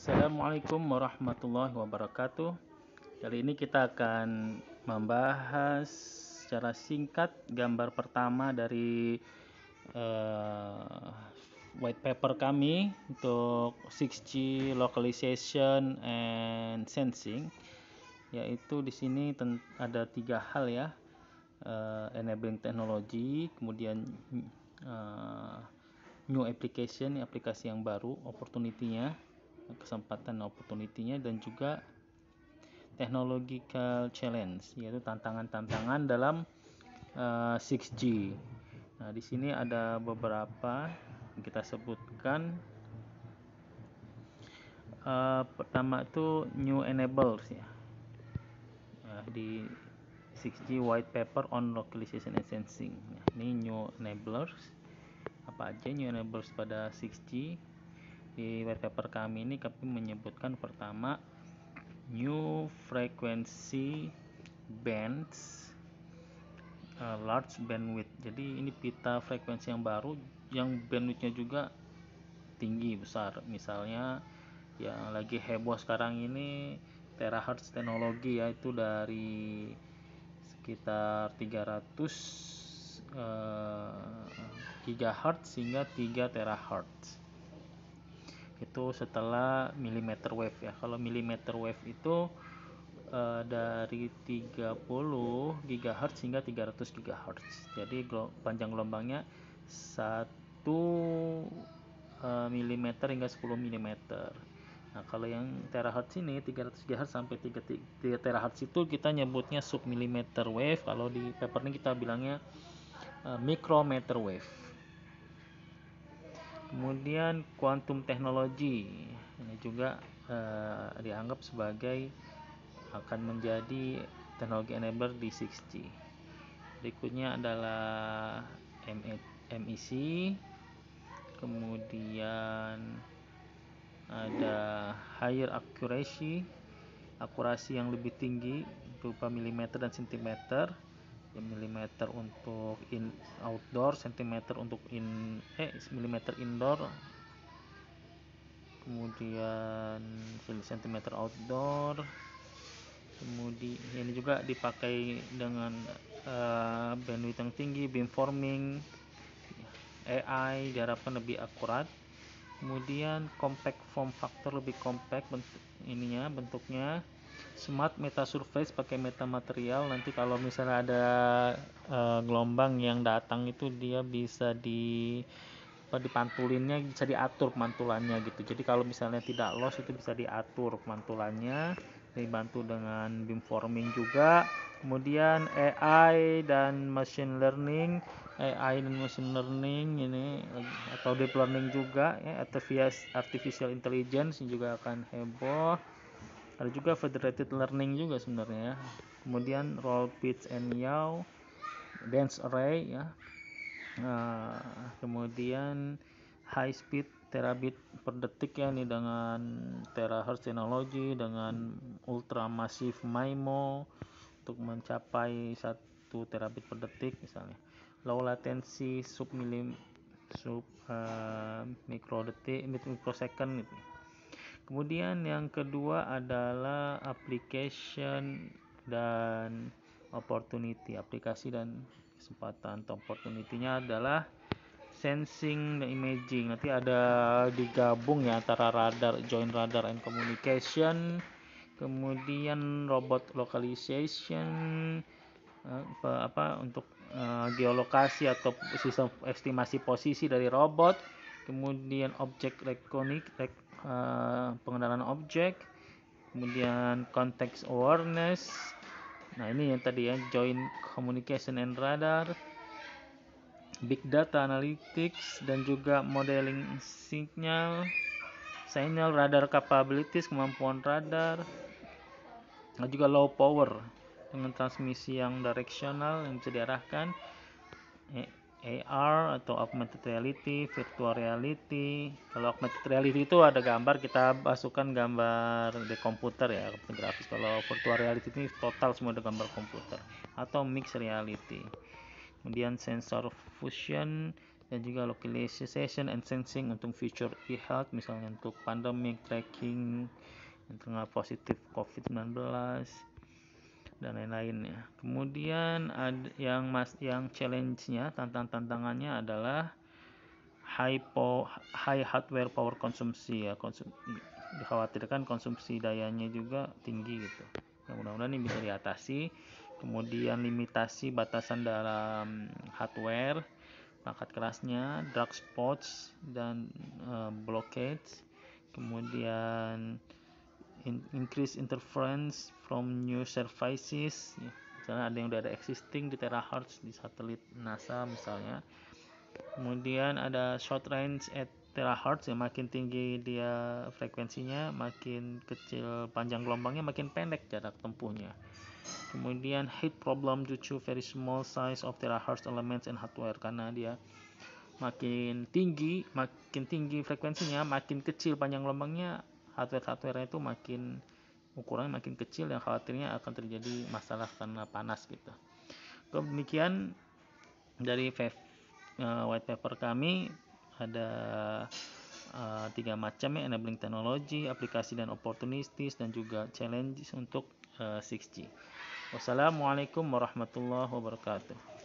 Assalamualaikum warahmatullahi wabarakatuh. Kali ini kita akan membahas secara singkat gambar pertama dari white paper kami untuk 6G localization and sensing, yaitu di sini ada 3 hal ya. Enabling technology, kemudian new application, aplikasi yang baru, opportunity-nya, kesempatan opportunity-nya, dan juga technological challenge, yaitu tantangan-tantangan dalam 6G. Nah, di sini ada beberapa yang kita sebutkan. Pertama itu new enablers ya. Di 6G white paper on localization and sensing. Nah, ini new enablers. Apa aja new enablers pada 6G? Di white paper kami ini kami menyebutkan pertama new frequency bands, large bandwidth. Jadi ini pita frekuensi yang baru yang bandwidthnya juga tinggi, besar. Misalnya yang lagi heboh sekarang ini terahertz teknologi, yaitu dari sekitar 300 gigahertz hingga 3 terahertz. Itu setelah millimeter wave ya. Kalau millimeter wave itu dari 30 GHz hingga 300 GHz. Jadi panjang gelombangnya 1 mm hingga 10 mm. Nah, kalau yang terahertz ini 300 GHz sampai 3 terahertz itu kita nyebutnya sub millimeter wave. Kalau di paper ini kita bilangnya micrometer wave. Kemudian quantum technology, ini juga dianggap sebagai akan menjadi teknologi enabler di 6G. Berikutnya adalah MEC, kemudian ada higher accuracy, akurasi yang lebih tinggi berupa milimeter dan sentimeter. Milimeter untuk outdoor, sentimeter untuk milimeter indoor, kemudian sentimeter outdoor. Kemudian ini juga dipakai dengan bandwidth yang tinggi, beamforming, AI diharapkan lebih akurat. Kemudian compact form factor, lebih compact bentuknya. Smart meta surface, pakai meta material. Nanti kalau misalnya ada gelombang yang datang itu dia bisa dipantulinnya, bisa diatur pemantulannya gitu. Jadi kalau misalnya tidak loss itu bisa diatur pemantulannya, dibantu dengan beamforming juga. Kemudian AI dan machine learning ini atau deep learning juga ya, artificial intelligence ini juga akan heboh. Ada juga federated learning juga sebenarnya ya. Kemudian roll pitch and yaw, dense array ya. Kemudian high speed terabit per detik ya, ini dengan terahertz teknologi, dengan ultra massive MIMO untuk mencapai 1 terabit per detik misalnya. Low latency sub microsecond gitu. Kemudian yang kedua adalah application dan opportunity. Aplikasi dan kesempatan atau opportunity-nya adalah sensing dan imaging. Nanti ada digabung ya antara radar, joint radar and communication, kemudian robot localization, untuk geolokasi atau sistem estimasi posisi dari robot, kemudian object pengenalan objek, kemudian context awareness. Nah, ini yang tadi ya, joint communication and radar, big data analytics, dan juga modeling signal radar capabilities, kemampuan radar. Nah, juga low power dengan transmisi yang directional yang bisa diarahkan, AR atau augmented reality, virtual reality. Kalau augmented reality itu ada gambar, kita masukkan gambar di komputer ya, grafis. Kalau virtual reality ini total semua ada gambar komputer, atau mixed reality. Kemudian sensor fusion, dan juga localization and sensing untuk future e-health, misalnya untuk pandemic tracking yang tengah positif COVID-19 dan lain-lainnya. Kemudian ada yang challenge-nya, tantangannya adalah high hardware power konsumsi ya, dikhawatirkan konsumsi dayanya juga tinggi gitu. Mudah-mudahan ini bisa diatasi. Kemudian limitasi batasan dalam hardware, perangkat kerasnya, dark spots dan blockades. Kemudian increase interference from new services, ya. Misalnya ada yang udah ada existing di terahertz di satelit NASA misalnya. Kemudian ada short range at terahertz, yang makin tinggi dia frekuensinya, makin kecil panjang gelombangnya, makin pendek jarak tempuhnya. Kemudian heat problem due to very small size of terahertz elements and hardware, karena dia makin tinggi frekuensinya, makin kecil panjang gelombangnya, hardware itu makin ukurannya makin kecil, yang khawatirnya akan terjadi masalah karena panas gitu. Demikian dari white paper kami, ada 3 macam ya, enabling technology, aplikasi dan opportunities, dan juga challenges untuk 6G. Wassalamualaikum warahmatullahi wabarakatuh.